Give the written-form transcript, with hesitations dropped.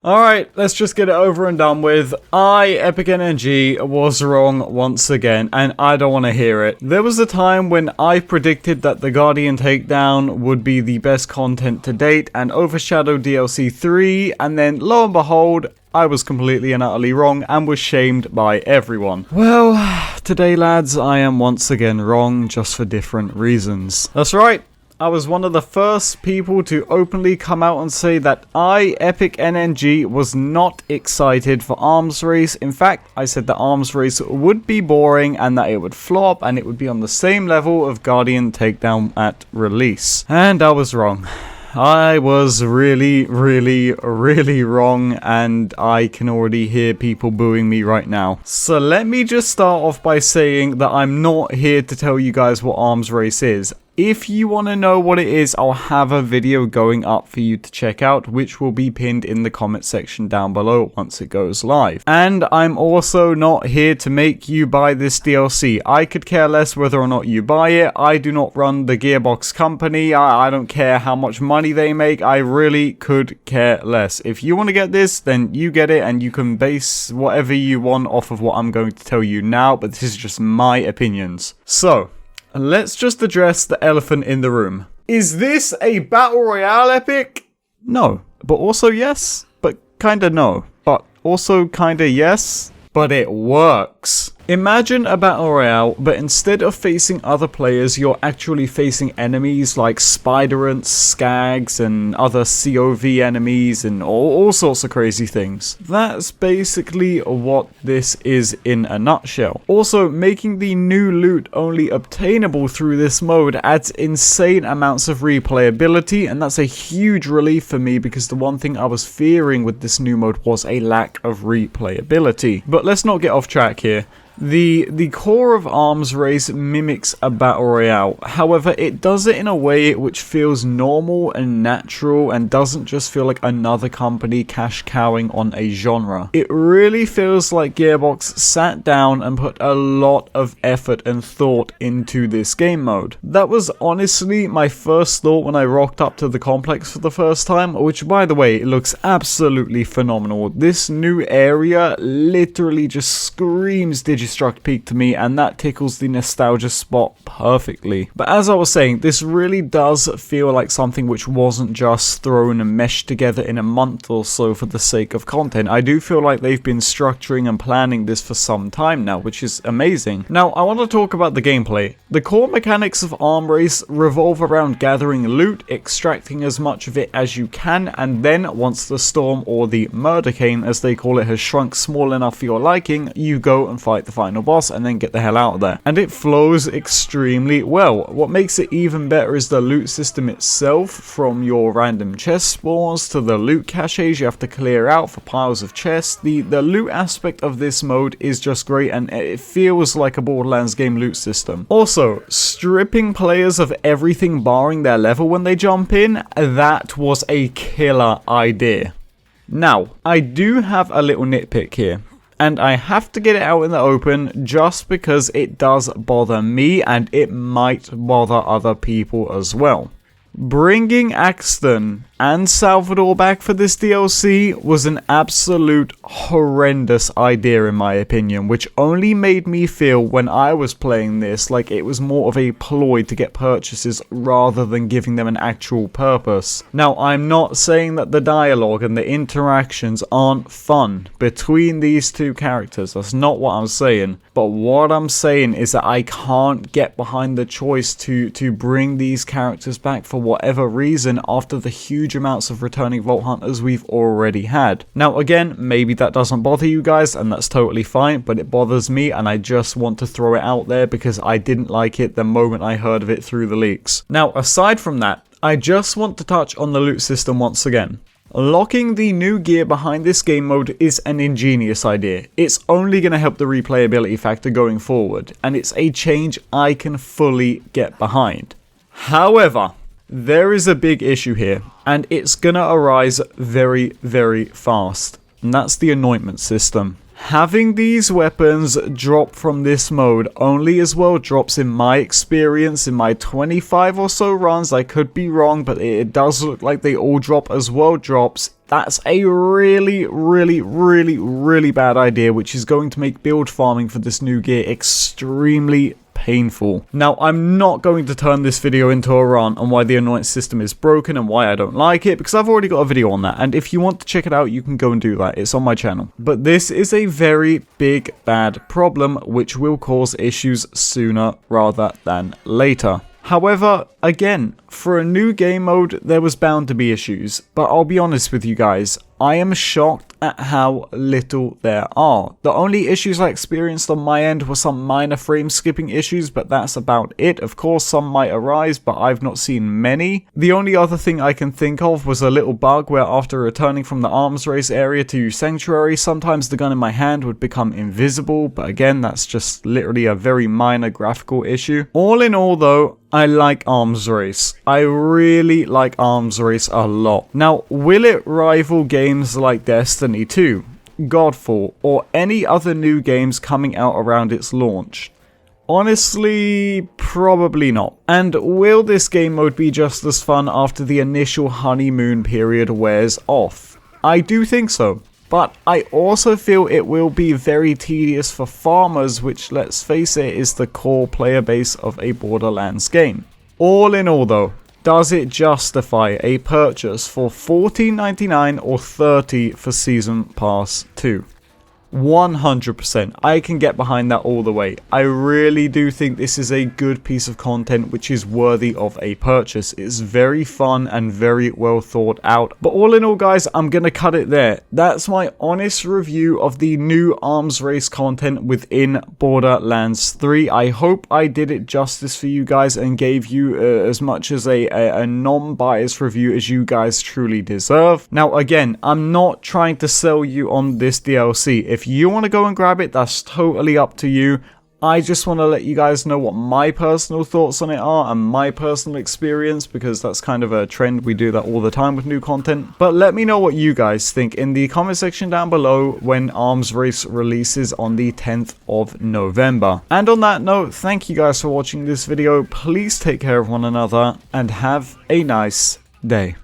Alright, let's just get it over and done with. EpicNNG was wrong once again, and I don't want to hear it. There was a time when I predicted that the Guardian Takedown would be the best content to date and overshadow DLC 3, and then lo and behold, I was completely and utterly wrong and was shamed by everyone. Well, today lads, I am once again wrong, just for different reasons. That's right. I was one of the first people to openly come out and say that EpicNNG was not excited for Arms Race. In fact, I said that Arms Race would be boring and that it would flop and it would be on the same level of Guardian Takedown at release. And I was wrong. I was really wrong, and I can already hear people booing me right now. So let me just start off by saying that I'm not here to tell you guys what Arms Race is. If you want to know what it is, I'll have a video going up for you to check out, which will be pinned in the comment section down below once it goes live. And I'm also not here to make you buy this DLC. I could care less whether or not you buy it. I do not run the Gearbox company. I don't care how much money they make. I really could care less. If you want to get this, then you get it, and you can base whatever you want off of what I'm going to tell you now, but this is just my opinions. So, let's just address the elephant in the room. Is this a Battle Royale epic? No. But also yes. But kinda no. But also kinda yes. But it works. Imagine a Battle Royale, but instead of facing other players, you're actually facing enemies like spider ants, skags, and other COV enemies, and all sorts of crazy things. That's basically what this is in a nutshell. Also, making the new loot only obtainable through this mode adds insane amounts of replayability, and that's a huge relief for me because the one thing I was fearing with this new mode was a lack of replayability. But let's not get off track here. The core of Arms Race mimics a Battle Royale, however it does it in a way which feels normal and natural and doesn't just feel like another company cash cowing on a genre. It really feels like Gearbox sat down and put a lot of effort and thought into this game mode. That was honestly my first thought when I rocked up to the complex for the first time, which by the way looks absolutely phenomenal. This new area literally just screams Digistruct Peak to me, and that tickles the nostalgia spot perfectly. But as I was saying, this really does feel like something which wasn't just thrown and meshed together in a month or so for the sake of content. I do feel like they've been structuring and planning this for some time now, which is amazing. Now, I want to talk about the gameplay. The core mechanics of Arms Race revolve around gathering loot, extracting as much of it as you can, and then once the storm, or the murder cane as they call it, has shrunk small enough for your liking, you go and fight the final boss and then get the hell out of there. And it flows extremely well. What makes it even better is the loot system itself, from your random chest spawns to the loot caches you have to clear out for piles of chests. The loot aspect of this mode is just great, and it feels like a Borderlands game loot system. Also, stripping players of everything barring their level when they jump in, that was a killer idea. Now, I do have a little nitpick here, and I have to get it out in the open just because it does bother me and it might bother other people as well. Bringing Axton and Salvador back for this DLC was an absolute horrendous idea in my opinion, which only made me feel when I was playing this like it was more of a ploy to get purchases rather than giving them an actual purpose. Now, I'm not saying that the dialogue and the interactions aren't fun between these two characters, that's not what I'm saying, but what I'm saying is that I can't get behind the choice to bring these characters back for whatever reason after the huge amounts of returning Vault Hunters we've already had. Now again, maybe that doesn't bother you guys and that's totally fine, but it bothers me and I just want to throw it out there because I didn't like it the moment I heard of it through the leaks. Now aside from that, I just want to touch on the loot system once again. Locking the new gear behind this game mode is an ingenious idea. It's only going to help the replayability factor going forward, and it's a change I can fully get behind. However, there is a big issue here, and it's gonna arise very, very fast, and that's the anointment system. Having these weapons drop from this mode only as well drops, in my experience, in my 25 or so runs, I could be wrong, but it does look like they all drop as well drops that's a really bad idea, which is going to make build farming for this new gear extremely painful. Now, I'm not going to turn this video into a rant on why the annoyance system is broken and why I don't like it, because I've already got a video on that, and if you want to check it out, you can go and do that. It's on my channel. But this is a very big, bad problem, which will cause issues sooner rather than later. However, again, for a new game mode, there was bound to be issues, but I'll be honest with you guys, I am shocked at how little there are. The only issues I experienced on my end were some minor frame skipping issues, but that's about it. Of course, some might arise, but I've not seen many. The only other thing I can think of was a little bug where after returning from the arms race area to Sanctuary, sometimes the gun in my hand would become invisible, but again, that's just literally a very minor graphical issue. All in all though, I like Arms Race. I really like Arms Race a lot. Now, will it rival games like Destiny 2, Godfall, or any other new games coming out around its launch? Honestly, probably not. And will this game mode be just as fun after the initial honeymoon period wears off? I do think so. But I also feel it will be very tedious for farmers, which, let's face it, is the core player base of a Borderlands game. All in all though, does it justify a purchase for $14.99 or $30 for Season Pass 2? 100%. I can get behind that all the way. I really do think this is a good piece of content which is worthy of a purchase. It's very fun and very well thought out. But all in all guys, I'm gonna cut it there. That's my honest review of the new Arms Race content within Borderlands 3. I hope I did it justice for you guys and gave you as much as a non-biased review as you guys truly deserve. Now again, I'm not trying to sell you on this DLC. If you want to go and grab it, that's totally up to you. I just want to let you guys know what my personal thoughts on it are and my personal experience, because that's kind of a trend. We do that all the time with new content. But let me know what you guys think in the comment section down below when Arms Race releases on the 10th of November. And on that note, thank you guys for watching this video. Please take care of one another and have a nice day.